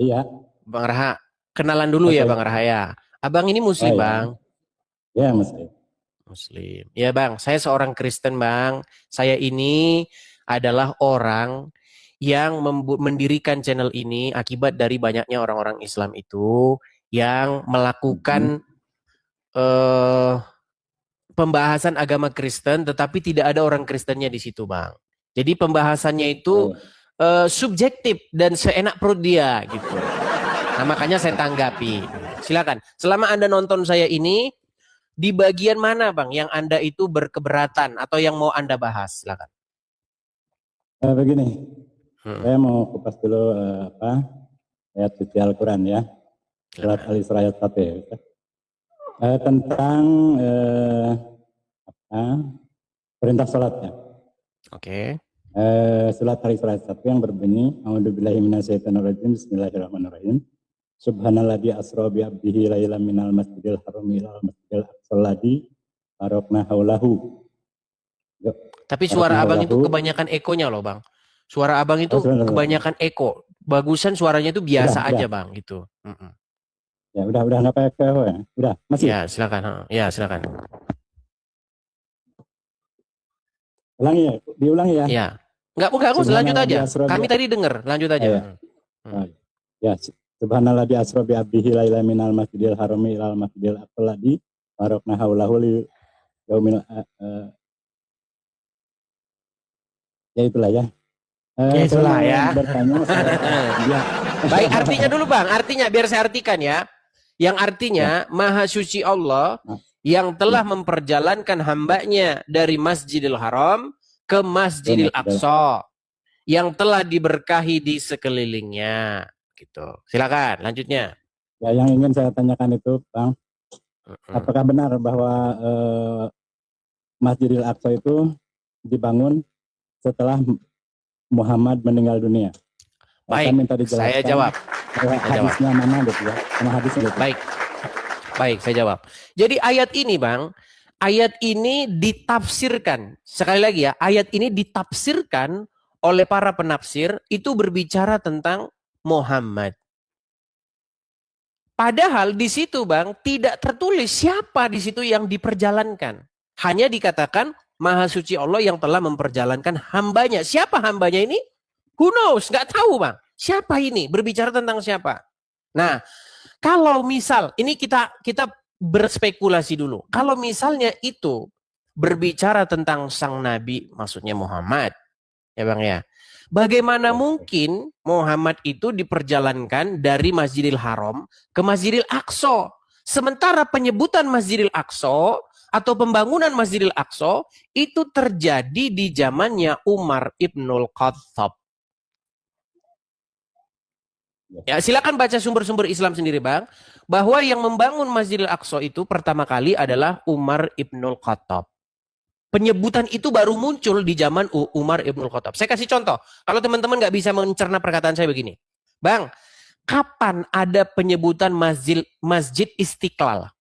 Iya. Bang Raha, kenalan dulu ya Bang Raha ya. Abang ini Muslim, Bang? Ya, Muslim. Muslim. Ya Bang, saya seorang Kristen Bang. Saya ini adalah orang yang mendirikan channel ini akibat dari banyaknya orang-orang Islam itu yang melakukan pembahasan agama Kristen, tetapi tidak ada orang Kristennya di situ, Bang. Jadi pembahasannya itu subjektif dan seenak perut dia, gitu. Nah, makanya saya tanggapi. Silakan. Selama Anda nonton saya ini, di bagian mana, Bang, yang Anda itu berkeberatan atau yang mau Anda bahas? Silakan. Begini, saya mau kupas dulu ayat suci Al-Quran ya. Surat Al-Isra ayat 1 ya. Tentang perintah sholat ya. Oke. Surat Al-Isra ayat 1 yang berbunyi, A'udzubillahi minasyaitonirrajim, bismillahirrahmanirrahim. Subhanalladzi asra bi 'abdihi lailan minal masjidil haram ilal masjidil aqsal ladzi barakna haulahu. Tapi suara abang itu kebanyakan ekonya loh, Bang. Suara abang itu kebanyakan eko. Bagusan suaranya itu biasa aja, Bang, gitu. Ya, udah nggak pakai eko ya. Udah, masih. Ya, silakan. Ya, silakan. Ulangi ya, diulangi ya. Ya. Enggak, lanjut aja. Kami tadi dengar, lanjut aja. Ya, Subhanallah di asra bi abdihi lailan minal masjidil harami ilal masjidil aqsal ladzi barakna haulahu li yaumil ya itulah ya. Itulah ya. Bertanya, ya. Baik, artinya dulu Bang, artinya biar saya artikan ya. Yang artinya Maha Suci Allah yang telah memperjalankan hambanya dari Masjidil Haram ke Masjidil Aqsa yang telah diberkahi di sekelilingnya. Gitu. Silakan, lanjutnya. Ya, yang ingin saya tanyakan itu, Bang, apakah benar bahwa Masjidil Aqsa itu dibangun setelah Muhammad meninggal dunia? Baik, saya jawab. Hadisnya mana gitu ya? Sama hadisnya gitu. Baik, saya jawab. Jadi ayat ini, Bang, ayat ini ditafsirkan. Sekali lagi ya, ayat ini ditafsirkan oleh para penafsir itu berbicara tentang Muhammad. Padahal di situ, Bang, tidak tertulis siapa di situ yang diperjalankan. Hanya dikatakan Maha Suci Allah yang telah memperjalankan hambanya. Siapa hambanya ini? Who knows? Nggak tahu, Bang. Siapa ini? Berbicara tentang siapa? Nah, kalau misal, ini kita berspekulasi dulu. Kalau misalnya itu berbicara tentang sang Nabi, maksudnya Muhammad, ya Bang ya. Bagaimana mungkin Muhammad itu diperjalankan dari Masjidil Haram ke Masjidil Aqsa? Sementara penyebutan Masjidil Aqsa atau pembangunan Masjidil Aqsa itu terjadi di zamannya Umar Ibnul Khattab. Ya, silakan baca sumber-sumber Islam sendiri, Bang. Bahwa yang membangun Masjidil Aqsa itu pertama kali adalah Umar Ibnul Khattab. Penyebutan itu baru muncul di zaman Umar Ibnul Khattab. Saya kasih contoh. Kalau teman-teman nggak bisa mencerna perkataan saya begini. Bang, kapan ada penyebutan Masjid Istiqlal?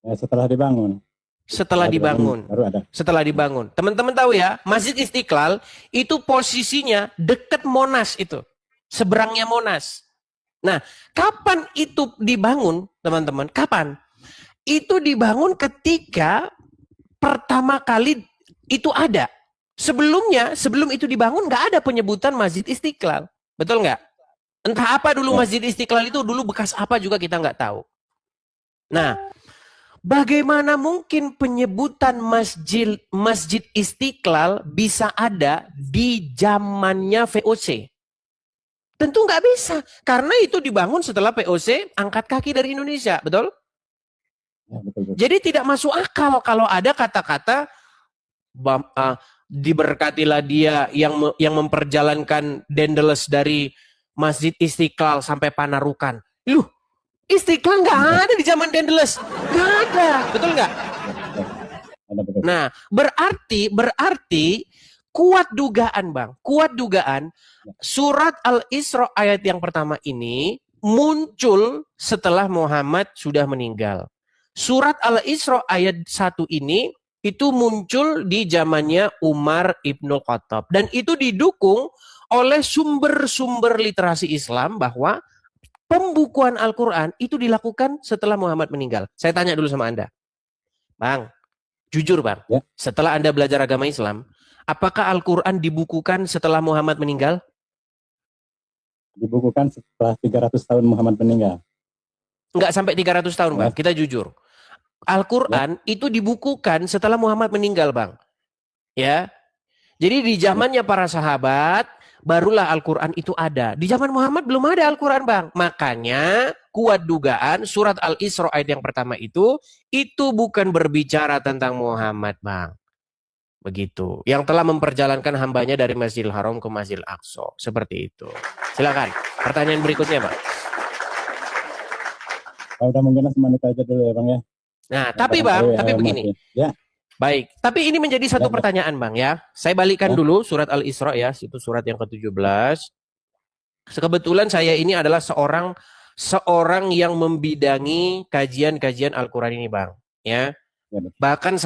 Ya, setelah dibangun. Setelah dibangun. Baru ada. Setelah dibangun. Teman-teman tahu ya, Masjid Istiqlal itu posisinya dekat Monas itu. Seberangnya Monas. Nah, kapan itu dibangun, teman-teman? Kapan? Itu dibangun ketika pertama kali itu ada. Sebelumnya, sebelum itu dibangun nggak ada penyebutan Masjid Istiqlal. Betul nggak? Entah apa dulu Masjid Istiqlal itu dulu bekas apa juga kita nggak tahu. Nah, bagaimana mungkin penyebutan Masjid Istiqlal bisa ada di zamannya VOC? Tentu nggak bisa. Karena itu dibangun setelah VOC angkat kaki dari Indonesia. Betul? Ya, betul. Jadi tidak masuk akal kalau ada kata-kata diberkatilah dia yang memperjalankan Dendeles dari Masjid Istiqlal sampai Panarukan. Loh, Istiqlal nggak ada di zaman Dendeles, nggak ada, betul nggak? Nah, berarti kuat dugaan, Bang, kuat dugaan surat Al-Isra ayat yang pertama ini muncul setelah Muhammad sudah meninggal. Surat Al-Isra ayat 1 ini itu muncul di zamannya Umar Ibnul Khattab. Dan itu didukung oleh sumber-sumber literasi Islam bahwa pembukuan Al-Quran itu dilakukan setelah Muhammad meninggal. Saya tanya dulu sama Anda. Bang, jujur Bang, Ya. setelah Anda belajar agama Islam, apakah Al-Quran dibukukan setelah Muhammad meninggal? Dibukukan setelah 300 tahun Muhammad meninggal. Enggak sampai 300 tahun Bang, kita jujur. Al-Quran itu dibukukan setelah Muhammad meninggal Bang. Ya, jadi di zamannya para sahabat, barulah Al-Quran itu ada. Di zaman Muhammad belum ada Al-Quran Bang. Makanya kuat dugaan surat Al-Isra ayat yang pertama itu bukan berbicara tentang Muhammad Bang. Begitu. Yang telah memperjalankan hambanya dari Masjidil Haram ke Masjidil Aqsa. Seperti itu. Silakan. Pertanyaan berikutnya Bang. Udah mungkin langsung itu aja dulu ya Bang ya. Nah, tapi Bang, tapi begini. Ya. Baik, tapi ini menjadi satu pertanyaan Bang ya. Saya balikkan dulu surat Al-Isra ya, itu surat yang ke-17. Kebetulan saya ini adalah seorang yang membidangi kajian-kajian Al-Qur'an ini Bang, ya. Bahkan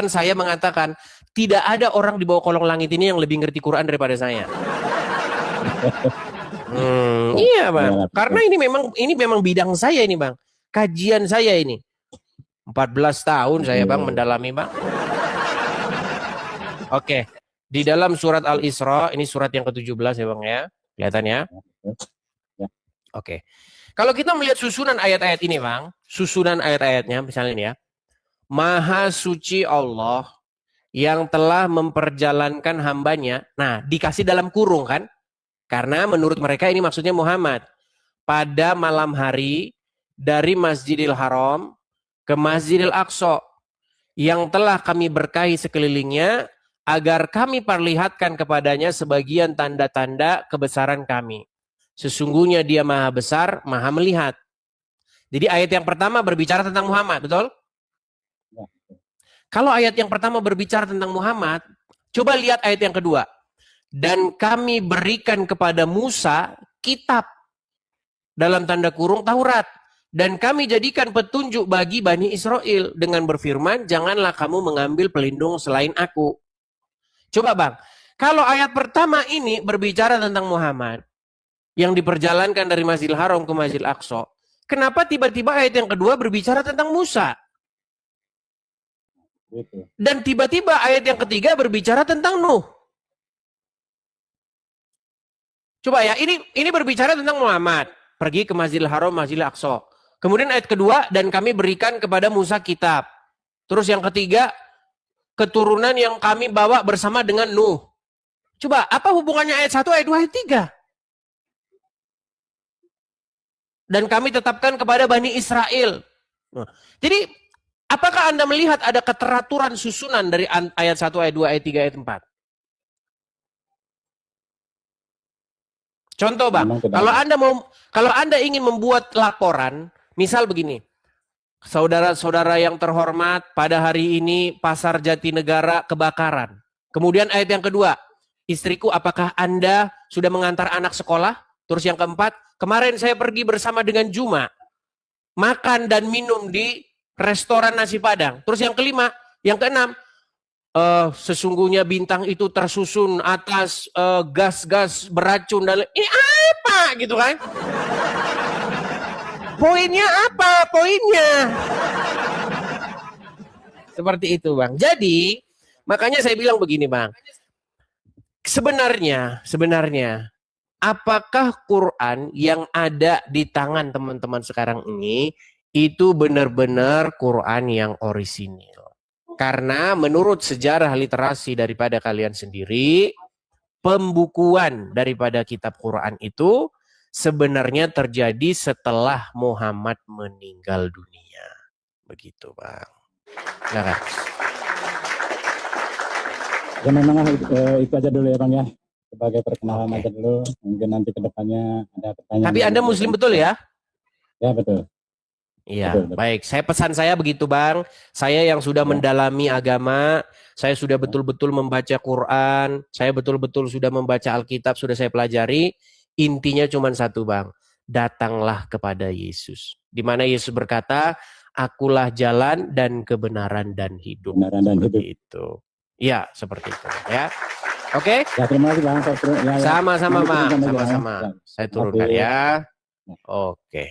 saya mengatakan tidak ada orang di bawah kolong langit ini yang lebih ngerti Quran daripada saya. Iya Bang, karena ini memang bidang saya ini Bang. Kajian saya ini. 14 tahun saya Bang mendalami Bang. Oke. Di dalam surat Al-Isra, ini surat yang ke-17 ya Bang ya. Kelihatan ya? Oke. Kalau kita melihat susunan ayat-ayat ini Bang, susunan ayat-ayatnya misalnya ini ya. Maha suci Allah yang telah memperjalankan hambanya. Nah, dikasih dalam kurung kan? Karena menurut mereka ini maksudnya Muhammad. Pada malam hari dari Masjidil Haram ke Masjidil Aqsa yang telah kami berkahi sekelilingnya agar kami perlihatkan kepadanya sebagian tanda-tanda kebesaran kami. Sesungguhnya dia maha besar, maha melihat. Jadi ayat yang pertama berbicara tentang Muhammad, betul? Kalau ayat yang pertama berbicara tentang Muhammad, coba lihat ayat yang kedua. Dan kami berikan kepada Musa kitab dalam tanda kurung Taurat. Dan kami jadikan petunjuk bagi Bani Israel dengan berfirman, janganlah kamu mengambil pelindung selain aku. Coba Bang, kalau ayat pertama ini berbicara tentang Muhammad yang diperjalankan dari Masjidil Haram ke Masjidil Aqsa, kenapa tiba-tiba ayat yang kedua berbicara tentang Musa? Dan tiba-tiba ayat yang ketiga berbicara tentang Nuh. Coba ya, ini berbicara tentang Muhammad. Pergi ke Masjidil Haram, Masjidil Aqsa. Kemudian ayat kedua, dan kami berikan kepada Musa kitab. Terus yang ketiga, keturunan yang kami bawa bersama dengan Nuh. Coba, apa hubungannya ayat 1, ayat 2, ayat 3? Dan kami tetapkan kepada Bani Israel. Jadi, apakah Anda melihat ada keteraturan susunan dari ayat 1, ayat 2, ayat 3, ayat 4? Contoh Bang, kalau Anda ingin membuat laporan, misal begini, saudara-saudara yang terhormat, pada hari ini Pasar Jatinegara kebakaran. Kemudian ayat yang kedua, istriku apakah Anda sudah mengantar anak sekolah? Terus yang keempat, kemarin saya pergi bersama dengan Juma, makan dan minum di restoran nasi Padang. Terus yang kelima, yang keenam, sesungguhnya bintang itu tersusun atas gas-gas beracun dan ini apa gitu kan? Poinnya apa? Poinnya seperti itu Bang. Jadi makanya saya bilang begini Bang. Sebenarnya apakah Quran yang ada di tangan teman-teman sekarang ini itu benar-benar Quran yang orisinil? Karena menurut sejarah literasi daripada kalian sendiri, pembukuan daripada kitab Quran itu sebenarnya terjadi setelah Muhammad meninggal dunia. Begitu Bang. Nah, ya memang itu aja dulu ya Bang ya. Sebagai perkenalan aja dulu. Mungkin nanti kedepannya ada pertanyaan. Tapi Anda Muslim betul ya? Ya betul. Iya, baik. Pesan saya begitu Bang. Saya yang sudah mendalami agama, saya sudah betul-betul membaca Quran, saya betul-betul sudah membaca Alkitab, sudah saya pelajari. Intinya cuma satu Bang, datanglah kepada Yesus. Di mana Yesus berkata, akulah jalan dan kebenaran dan hidup. Kebenaran dan hidup. Itu. Iya, seperti itu ya. Oke? Ya, terima kasih Bang. Saya turun- ya, ya. Sama-sama, Nanti Bang. turunkan aja, Bang, ya. Sama-sama. Ya. Saya turunkan Oke. ya. Ya. Oke.